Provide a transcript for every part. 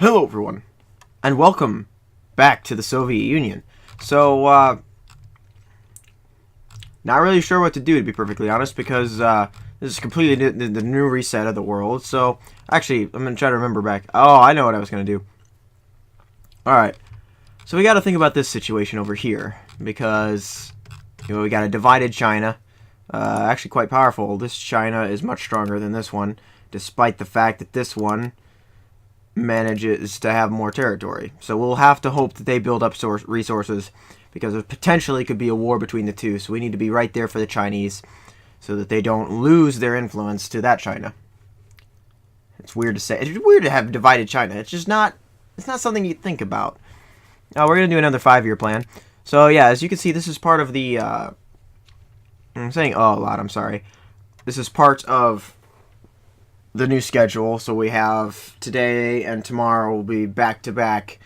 Hello everyone, and welcome back to the Soviet Union. So, not really sure what to do, to be perfectly honest, because this is completely the new reset of the world. So, actually, I'm going to try to remember back. Oh, I know what I was going to do. Alright, so we got to think about this situation over here, because, we got a divided China. Actually quite powerful. This China is much stronger than this one, despite the fact that this one manages to have more territory. So we'll have to hope that they build up resources, because there potentially could be a war between the two. So we need to be right there for the Chinese so that they don't lose their influence to that China. It's weird to say. It's weird to have divided China. It's just not, it's not something you think about. Now we're going to do another 5-year plan. So yeah, as you can see, this is part of the, I'm saying oh a lot, I'm sorry. This is part of the new schedule. So we have today and tomorrow will be back-to-back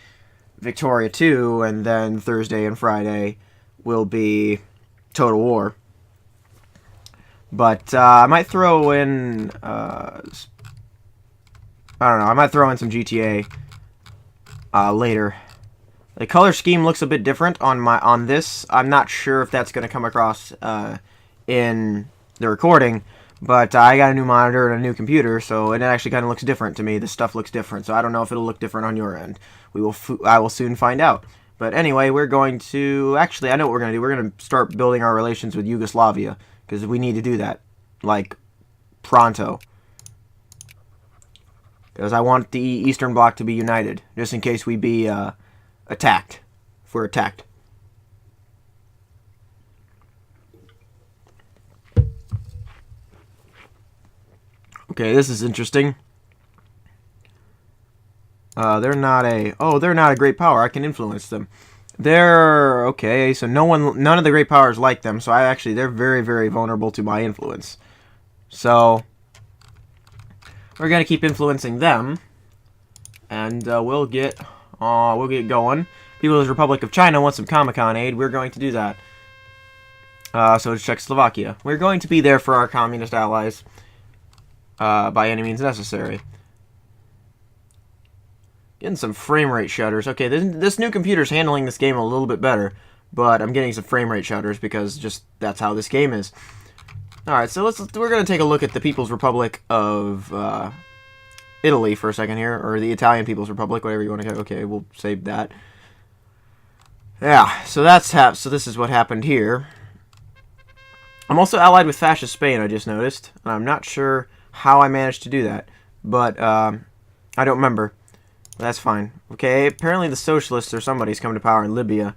Victoria 2, and then Thursday and Friday will be Total War. But I might throw in, I don't know, I might throw in some GTA later. The color scheme looks a bit different on this. I'm not sure if that's going to come across in the recording. But I got a new monitor and a new computer, so it actually kind of looks different to me. This stuff looks different, so I don't know if it'll look different on your end. I will soon find out. But anyway, we're going to... Actually, I know what we're going to do. We're going to start building our relations with Yugoslavia, because we need to do that, like, pronto. Because I want the Eastern Bloc to be united, just in case we be attacked. If we're attacked. Okay, this is interesting. They're not a great power. I can influence them. They're okay. So none of the great powers like them. So they're very, very vulnerable to my influence. So we're gonna keep influencing them, and we'll get going. People's Republic of China wants some Comecon aid. We're going to do that. So it's Czechoslovakia. We're going to be there for our communist allies. By any means necessary. Getting some frame rate shudders. Okay, this new computer's handling this game a little bit better, but I'm getting some frame rate shudders because just that's how this game is. Alright, so we're going to take a look at the People's Republic of Italy for a second here, or the Italian People's Republic, whatever you want to go. Okay, we'll save that. Yeah, so so this is what happened here. I'm also allied with Fascist Spain, I just noticed, and I'm not sure how I managed to do that, but I don't remember. That's fine. Okay, apparently the socialists or somebody's coming to power in Libya.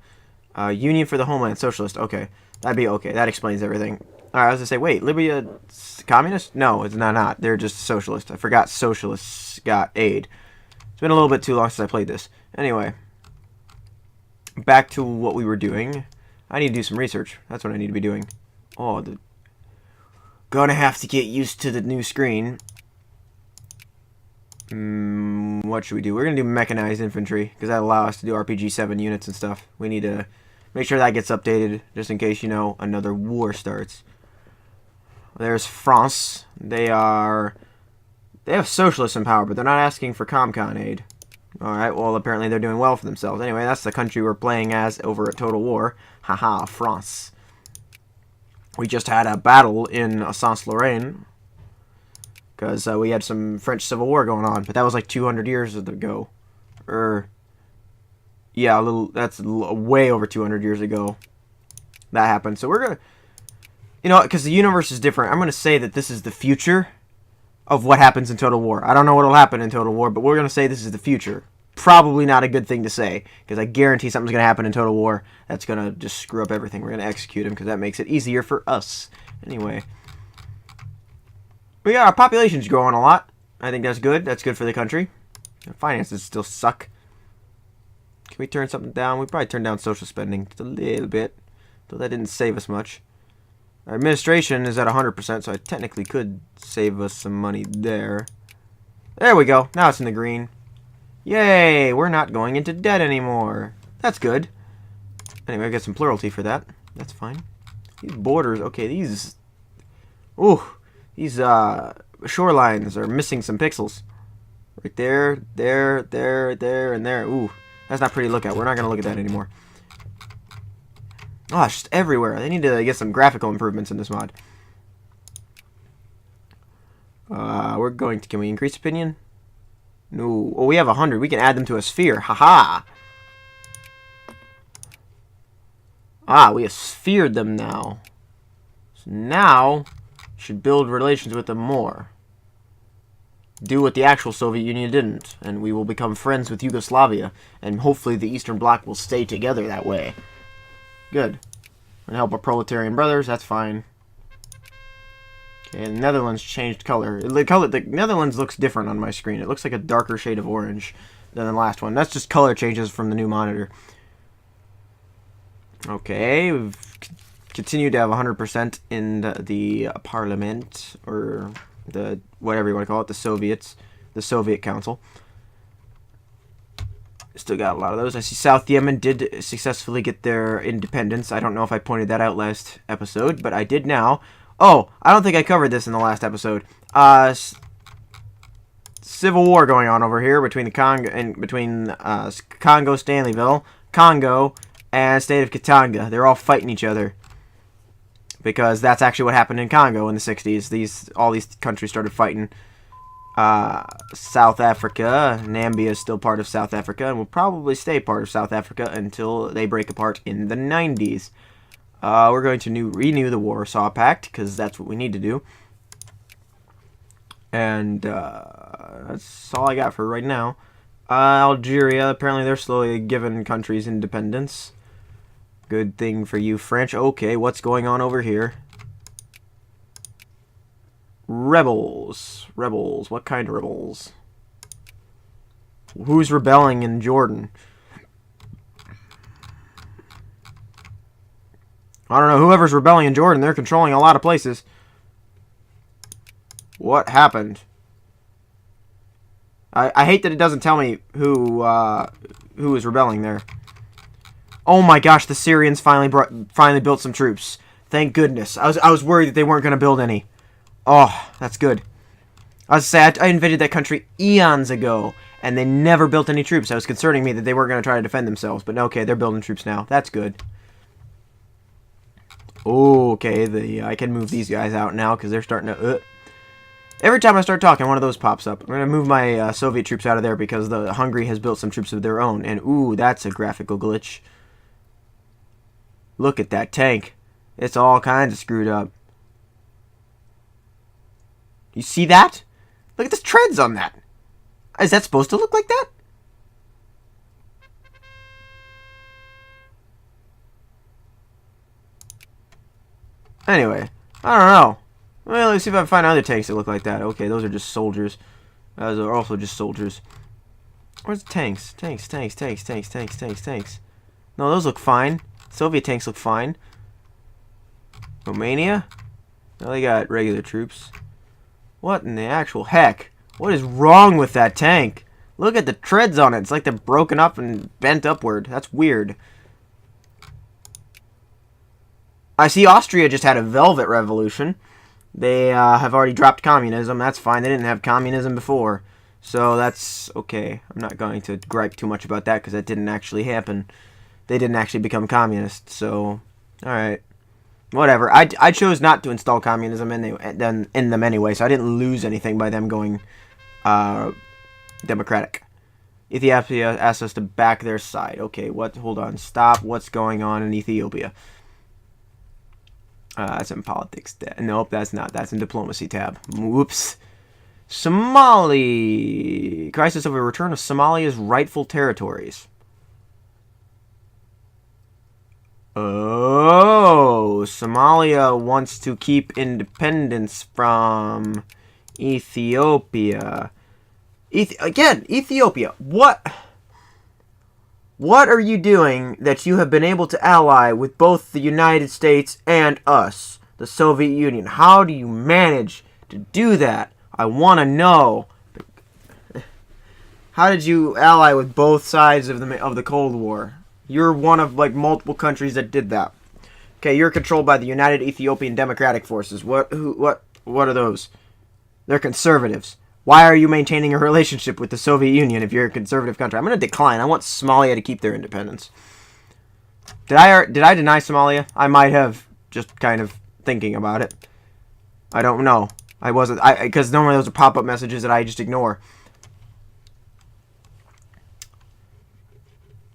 Union for the Homeland Socialist. Okay, that'd be okay. That explains everything. All right, I was gonna say, wait, Libya's communist? No, it's not. They're just socialist. I forgot socialists got aid. It's been a little bit too long since I played this. Anyway, back to what we were doing. I need to do some research. That's what I need to be doing. Oh, gonna have to get used to the new screen. What should we do? We're gonna do mechanized infantry, because that allows us to do RPG-7 units and stuff. We need to make sure that gets updated, just in case, another war starts. There's France. They have socialists in power, but they're not asking for Comecon aid. Alright, well, apparently they're doing well for themselves. Anyway, that's the country we're playing as over at Total War. Haha, France. We just had a battle in Alsace-Lorraine because we had some French Civil War going on, but that was like 200 years ago. Yeah, that's way over 200 years ago that happened. So we're going to, because the universe is different, I'm going to say that this is the future of what happens in Total War. I don't know what will happen in Total War, but we're going to say this is the future. Probably not a good thing to say, because I guarantee something's going to happen in Total War that's going to just screw up everything. We're going to execute him, because that makes it easier for us. Anyway. But yeah, our population's growing a lot. I think that's good. That's good for the country. Our finances still suck. Can we turn something down? We probably turn down social spending just a little bit, though that didn't save us much. Our administration is at 100%, so I technically could save us some money there. There we go. Now it's in the green. Yay! We're not going into debt anymore. That's good. Anyway, I get some plurality for that. That's fine. These borders, okay, these... Ooh, these shorelines are missing some pixels. Right there, there, and there. Ooh, that's not pretty to look at. We're not going to look at that anymore. Oh, it's just everywhere. They need to get some graphical improvements in this mod. We're going to... Can we increase opinion? No. Oh, we have 100. We can add them to a sphere. Haha. Ah, we have sphered them now. So now, should build relations with them more. Do what the actual Soviet Union didn't, and we will become friends with Yugoslavia, and hopefully the Eastern Bloc will stay together that way. Good. And help our proletarian brothers, that's fine. Okay, the Netherlands changed color. The Netherlands looks different on my screen. It looks like a darker shade of orange than the last one. That's just color changes from the new monitor. Okay, we've continued to have 100% in the parliament, or the whatever you want to call it, the Soviet Council. Still got a lot of those. I see South Yemen did successfully get their independence. I don't know if I pointed that out last episode, but I did now. Oh, I don't think I covered this in the last episode. Civil war going on over here between the Congo Stanleyville, Congo, and state of Katanga. They're all fighting each other because that's actually what happened in Congo in the 60s. All these countries started fighting. South Africa, Nambia is still part of South Africa and will probably stay part of South Africa until they break apart in the 90s. We're going to renew the Warsaw Pact because that's what we need to do. And that's all I got for right now. Algeria, apparently they're slowly giving countries independence. Good thing for you, French. Okay, what's going on over here? Rebels. Rebels. What kind of rebels? Who's rebelling in Jordan? I don't know. Whoever's rebelling in Jordan, they're controlling a lot of places. What happened? I hate that it doesn't tell me who is rebelling there. Oh my gosh, the Syrians finally built some troops. Thank goodness. I was worried that they weren't going to build any. Oh, that's good. I was sad. I invaded that country eons ago, and they never built any troops. It was concerning me that they weren't going to try to defend themselves. But okay, they're building troops now. That's good. Okay, I can move these guys out now because they're starting to... Every time I start talking, one of those pops up. I'm going to move my Soviet troops out of there because Hungary has built some troops of their own. And, ooh, that's a graphical glitch. Look at that tank. It's all kinds of screwed up. You see that? Look at the treads on that. Is that supposed to look like that? Anyway, I don't know. Well, let's see if I can find other tanks that look like that. Okay, those are just soldiers. Those are also just soldiers. Where's the tanks? Tanks. No, those look fine. Soviet tanks look fine. Romania? No, they got regular troops. What in the actual heck? What is wrong with that tank? Look at the treads on it. It's like they're broken up and bent upward. That's weird. I see Austria just had a velvet revolution. They have already dropped communism. That's fine. They didn't have communism before. So that's okay. I'm not going to gripe too much about that because that didn't actually happen. They didn't actually become communists. So, alright. Whatever. I chose not to install communism in them anyway, so I didn't lose anything by them going democratic. Ethiopia asked us to back their side. Okay, what? Hold on. Stop. What's going on in Ethiopia? That's in politics. Nope, that's not. That's in diplomacy tab. Whoops. Somali. Crisis over return of Somalia's rightful territories. Oh, Somalia wants to keep independence from Ethiopia. Ethiopia. What are you doing that you have been able to ally with both the United States and us, the Soviet Union? How do you manage to do that? I want to know. How did you ally with both sides of the Cold War? You're one of like multiple countries that did that. Okay, you're controlled by the United Ethiopian Democratic Forces. What are those? They're conservatives. Why are you maintaining a relationship with the Soviet Union if you're a conservative country? I'm going to decline. I want Somalia to keep their independence. Did I deny Somalia? I might have, just kind of thinking about it. I don't know. I wasn't, because normally those are pop-up messages that I just ignore.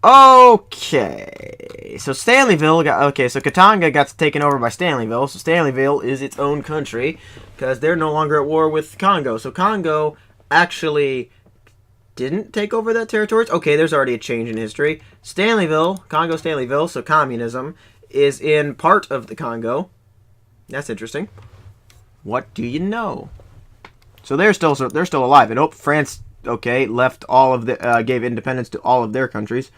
Okay, so Stanleyville got, okay, so Katanga got taken over by Stanleyville, so Stanleyville is its own country, because they're no longer at war with Congo, so Congo actually didn't take over that territory. Okay, there's already a change in history. Stanleyville, Congo Stanleyville, so communism, is in part of the Congo. That's interesting. What do you know? So they're still alive, and France, okay, left all of the, gave independence to all of their countries.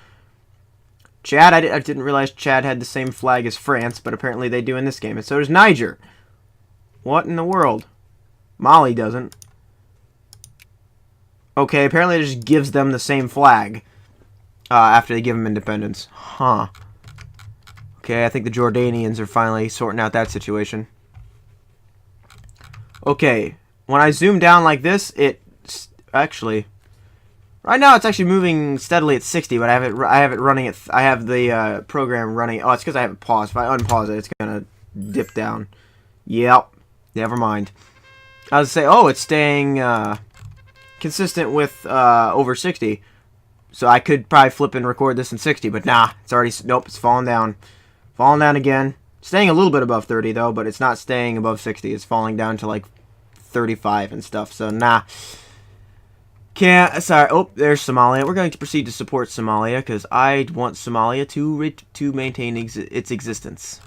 Chad, I didn't realize Chad had the same flag as France, but apparently they do in this game. And so does Niger. What in the world? Mali doesn't. Okay, apparently it just gives them the same flag after they give them independence. Huh. Okay, I think the Jordanians are finally sorting out that situation. Okay, when I zoom down like this, it's actually... Right now, it's actually moving steadily at 60, but I have it running at... I have the program running... Oh, it's because I have it paused. If I unpause it, it's going to dip down. Yep. Never mind. I was going to say, oh, it's staying consistent with over 60. So I could probably flip and record this in 60, but nah. It's already... Nope, it's falling down. Falling down again. Staying a little bit above 30, though, but it's not staying above 60. It's falling down to, like, 35 and stuff, so nah. Can't, sorry, oh, there's Somalia. We're going to proceed to support Somalia, because I want Somalia to maintain its existence.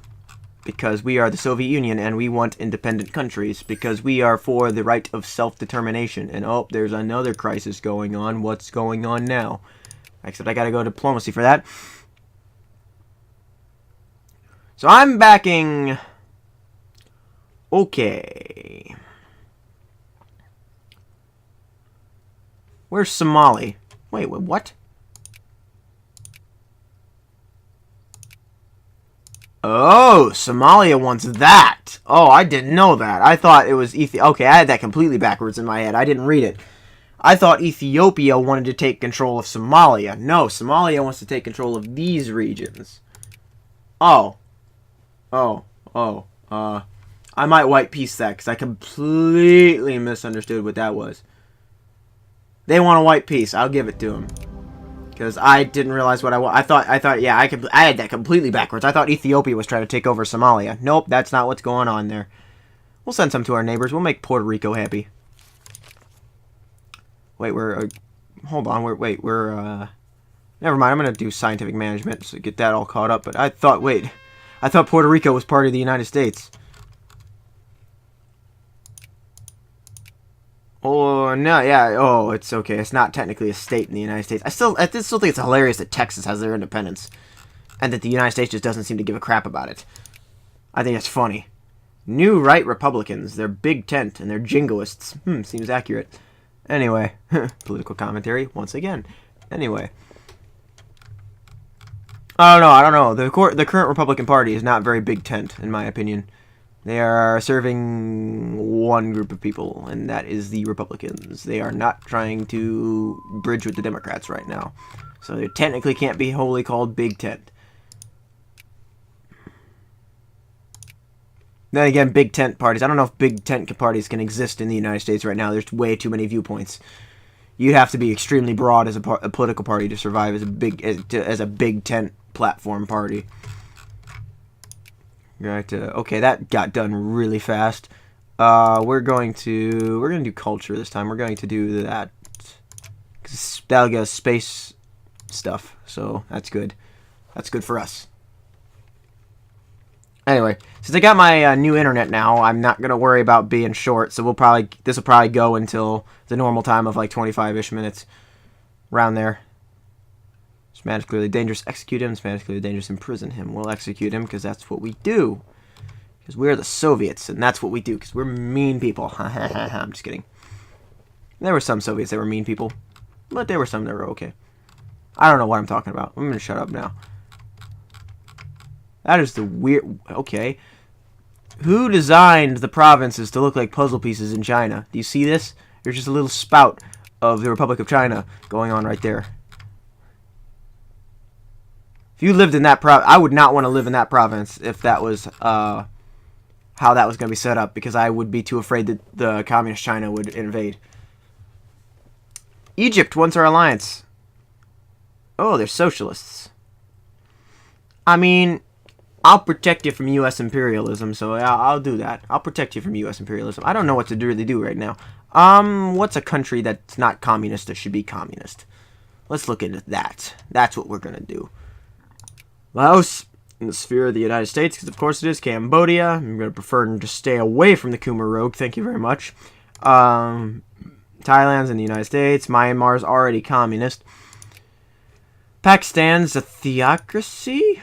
Because we are the Soviet Union, and we want independent countries, because we are for the right of self-determination. And, oh, there's another crisis going on. What's going on now? Except I gotta go diplomacy for that. So I'm backing... Okay... Where's Somali? Wait, what? Oh, Somalia wants that. Oh, I didn't know that. I thought it was Ethiopia. Okay, I had that completely backwards in my head. I didn't read it. I thought Ethiopia wanted to take control of Somalia. No, Somalia wants to take control of these regions. Oh. I might white peace that, because I completely misunderstood what that was. They want a white peace. I'll give it to them. Because I didn't realize what I want. I thought, yeah, I had that completely backwards. I thought Ethiopia was trying to take over Somalia. Nope, that's not what's going on there. We'll send some to our neighbors. We'll make Puerto Rico happy. Wait, hold on. Never mind. I'm going to do scientific management to get that all caught up. But I thought Puerto Rico was part of the United States. Oh, no, yeah, oh, it's okay. It's not technically a state in the United States. I still think it's hilarious that Texas has their independence. And that the United States just doesn't seem to give a crap about it. I think it's funny. New right Republicans. They're big tent and they're jingoists. Seems accurate. Anyway, political commentary once again. Anyway. I don't know. The current Republican Party is not very big tent, in my opinion. They are serving one group of people, and that is the Republicans. They are not trying to bridge with the Democrats right now. So they technically can't be wholly called Big Tent. Then again, Big Tent parties. I don't know if Big Tent parties can exist in the United States right now. There's way too many viewpoints. You'd have to be extremely broad as a political party to survive as a Big Tent platform party. Right, okay, that got done really fast. We're going to do culture this time. We're going to do that. 'Cause that'll get us space stuff, so that's good. That's good for us. Anyway, since I got my new internet now, I'm not gonna worry about being short. So this will probably go until the normal time of like 25-ish minutes, around there. Spanish clearly dangerous, execute him. Spanish clearly dangerous, imprison him. We'll execute him because that's what we do. Because we're the Soviets, and that's what we do. Because we're mean people. I'm just kidding. There were some Soviets that were mean people, but there were some that were okay. I don't know what I'm talking about. I'm gonna shut up now. That is the weird... Okay. Who designed the provinces to look like puzzle pieces in China? Do you see this? There's just a little spout of the Republic of China going on right there. If you lived in that I would not want to live in that province if that was how that was going to be set up, because I would be too afraid that the communist China would invade. Egypt wants our alliance. Oh, they're socialists. I mean, I'll protect you from U.S. imperialism, so I'll do that. I'll protect you from U.S. imperialism. I don't know what to really do right now. What's a country that's not communist that should be communist? Let's look into that. That's what we're going to do. Laos, in the sphere of the United States, because of course it is. Cambodia, I'm going to prefer to stay away from the Khmer Rouge, thank you very much. Thailand's in the United States. Myanmar's already communist. Pakistan's a theocracy?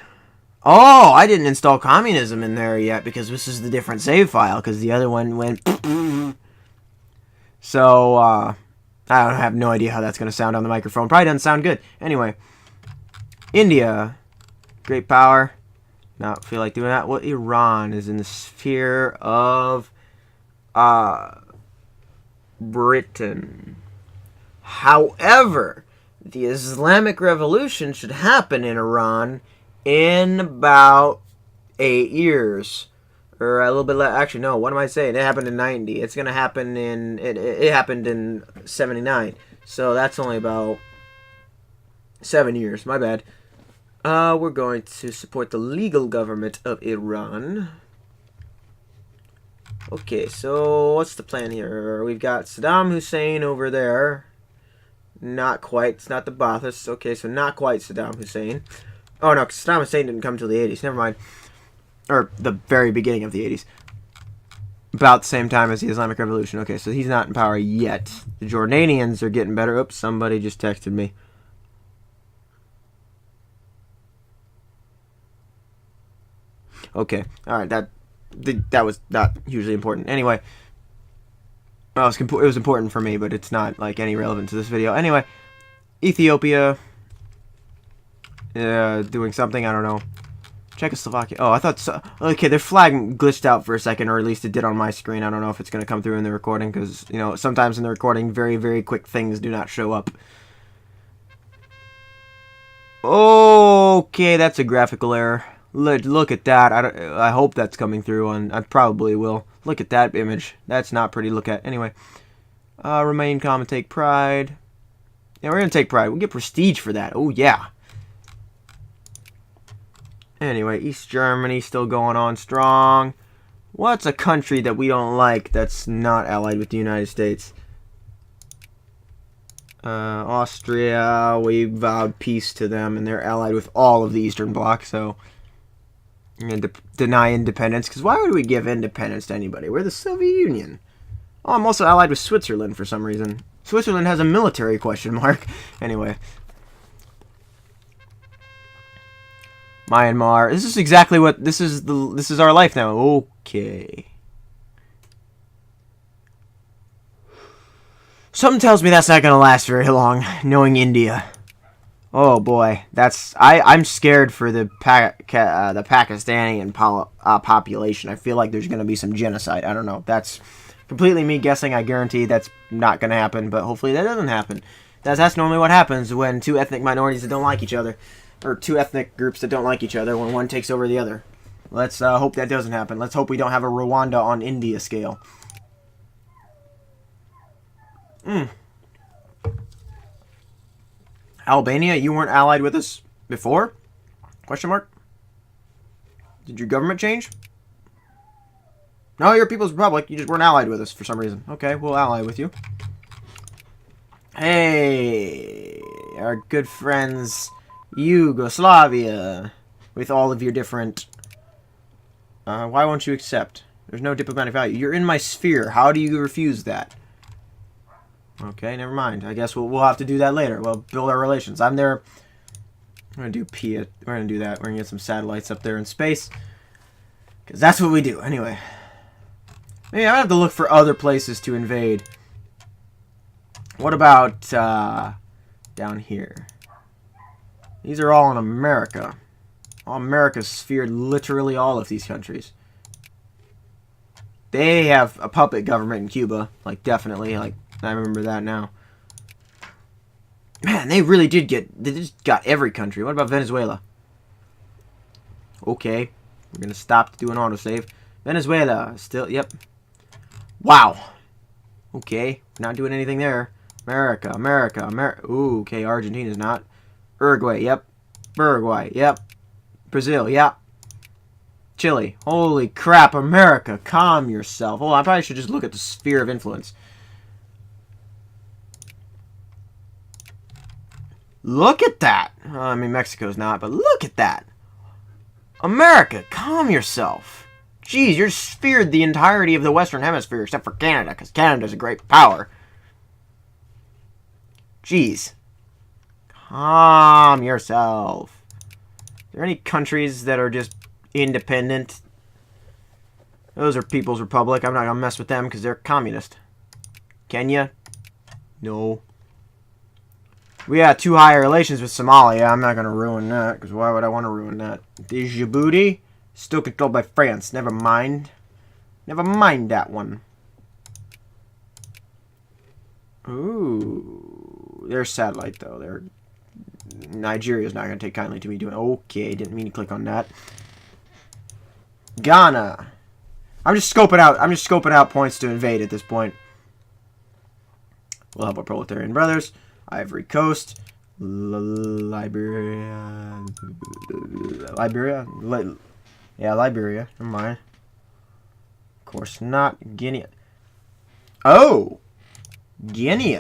Oh, I didn't install communism in there yet because this is the different save file, because the other one went... So, I have no idea how that's going to sound on the microphone. Probably doesn't sound good. Anyway, India, great power. Not feel like doing that. Well, Iran is in the sphere of Britain. However, the Islamic Revolution should happen in Iran in about 8 years. Or a little bit less. Actually, no, what am I saying? It happened in 90. It's going to happen in... It happened in 79. So that's only about 7 years. My bad. We're going to support the legal government of Iran. Okay, so what's the plan here? We've got Saddam Hussein over there. Not quite. It's not the Ba'athists. Okay, so not quite Saddam Hussein. Oh, no, because Saddam Hussein didn't come until the 80s. Never mind. Or the very beginning of the 80s. About the same time as the Islamic Revolution. Okay, so he's not in power yet. The Jordanians are getting better. Oops, somebody just texted me. Okay, alright, that was not hugely important. Anyway, well, it was important for me, but it's not, like, any relevant to this video. Anyway, Ethiopia, doing something, I don't know. Czechoslovakia, oh, I thought so. Okay, their flag glitched out for a second, or at least it did on my screen. I don't know if it's going to come through in the recording, because, you know, sometimes in the recording, very, very quick things do not show up. Okay, that's a graphical error. Look at that. I hope that's coming through, and I probably will. Look at that image. That's not pretty to look at. Anyway, remain calm and take pride. Yeah, we're going to take pride. We'll get prestige for that. Oh, yeah. Anyway, East Germany still going on strong. What's a country that we don't like that's not allied with the United States? Austria, we vowed peace to them, and they're allied with all of the Eastern Bloc, so I'm going to deny independence, because why would we give independence to anybody? We're the Soviet Union. Oh, I'm also allied with Switzerland for some reason. Switzerland has a military question mark. Anyway. Myanmar. This is exactly what this is our life now. Okay. Something tells me that's not going to last very long, knowing India. Oh boy, I'm scared for the Pakistani and population. I feel like there's going to be some genocide. I don't know. That's completely me guessing. I guarantee that's not going to happen, but hopefully that doesn't happen. That's normally what happens when two ethnic minorities that don't like each other, or two ethnic groups that don't like each other, when one takes over the other. Let's hope that doesn't happen. Let's hope we don't have a Rwanda on India scale. Albania, you weren't allied with us before? Question mark? Did your government change? No, you're People's Republic. You just weren't allied with us for some reason. Okay, we'll ally with you. Hey, our good friends Yugoslavia, with all of your different... why won't you accept? There's no diplomatic value. You're in my sphere. How do you refuse that? Okay, never mind. I guess we'll have to do that later. We'll build our relations. I'm there. We're going to do PIA. We're going to do that. We're going to get some satellites up there in space. Because that's what we do. Anyway. Maybe I have to look for other places to invade. What about down here? These are all in America. All America's sphered literally all of these countries. They have a puppet government in Cuba. Like, definitely. Like, I remember that now. Man, they really did they just got every country. What about Venezuela? Okay. We're going to stop doing autosave. Venezuela, still, yep. Wow. Okay, not doing anything there. America. Ooh, okay, Argentina's not. Uruguay, yep. Uruguay, yep. Brazil, yep. Chile. Holy crap, America, calm yourself. Oh, I probably should just look at the sphere of influence. Look at that. I mean, Mexico's not, but look at that. America, calm yourself. Jeez, you're sphered the entirety of the Western Hemisphere except for Canada, because Canada's a great power. Jeez. Calm yourself. Are there any countries that are just independent? Those are People's Republic. I'm not going to mess with them because they're communist. Kenya? No. We got too high relations with Somalia. I'm not going to ruin that, because why would I want to ruin that? Djibouti? Still controlled by France. Never mind. Never mind that one. Ooh. Their satellite, though. Nigeria's not going to take kindly to me doing... Okay, didn't mean to click on that. Ghana. I'm just scoping out points to invade at this point. We'll have our proletarian brothers. Ivory Coast. Liberia. Yeah, Liberia. Never mind. Of course not. Guinea. Oh! Guinea.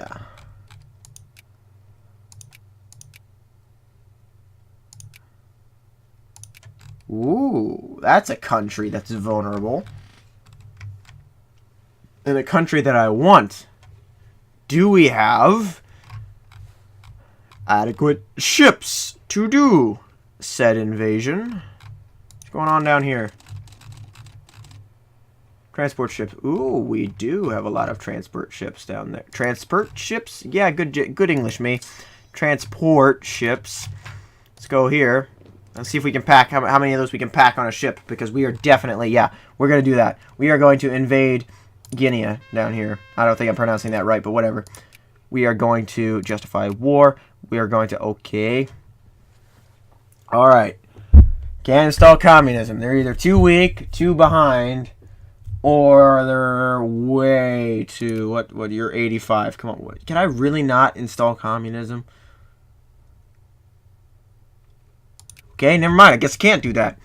Ooh, that's a country that's vulnerable. And a country that I want. Do we have adequate ships to do said invasion? What's going on down here? Transport ships. Ooh, we do have a lot of transport ships down there. Transport ships? Yeah, good English, me. Transport ships. Let's go here. Let's see if we can pack, how many of those we can pack on a ship. Because we are definitely, yeah, we're going to do that. We are going to invade Guinea down here. I don't think I'm pronouncing that right, but whatever. We are going to justify war. We are going to, okay. Alright. Can't install communism. They're either too weak, too behind, or they're way too, what, you're 85. Come on, what? Can I really not install communism? Okay, never mind. I guess I can't do that.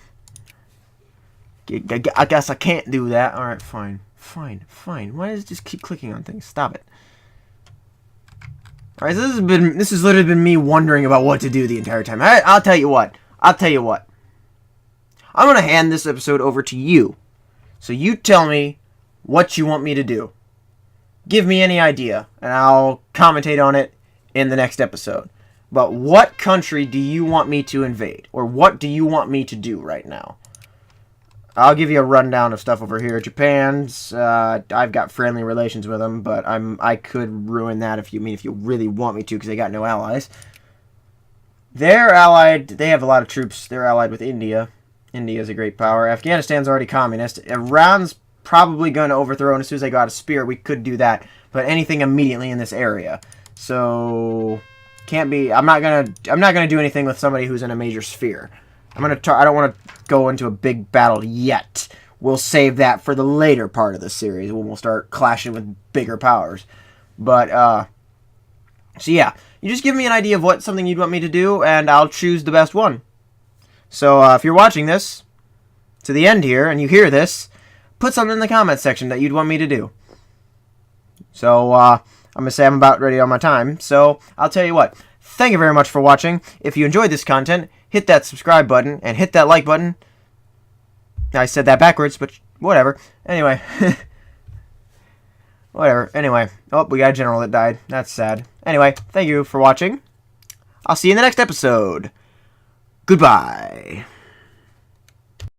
I guess I can't do that. Alright, fine. Fine. Why does it just keep clicking on things? Stop it. Alright, so this has literally been me wondering about what to do the entire time. I'll tell you what. I'm going to hand this episode over to you. So you tell me what you want me to do. Give me any idea, and I'll commentate on it in the next episode. But what country do you want me to invade? Or what do you want me to do right now? I'll give you a rundown of stuff over here. Japan's, I've got friendly relations with them, but I could ruin that if you really want me to, because they got no allies. They're allied, they have a lot of troops. They're allied with India. India's a great power. Afghanistan's already communist. Iran's probably going to overthrow, and as soon as they got a spear, we could do that. But anything immediately in this area. So can't be. I'm not gonna do anything with somebody who's in a major sphere. I don't want to go into a big battle yet. We'll save that for the later part of the series when we'll start clashing with bigger powers. But so yeah, you just give me an idea of something you'd want me to do, and I'll choose the best one. So if you're watching this to the end here and you hear this, put something in the comments section that you'd want me to do. So I'm going to say I'm about ready on my time. So I'll tell you what. Thank you very much for watching. If you enjoyed this content, hit that subscribe button and hit that like button. I said that backwards, but whatever. Anyway. Whatever. Anyway. Oh, we got a general that died. That's sad. Anyway, thank you for watching. I'll see you in the next episode. Goodbye.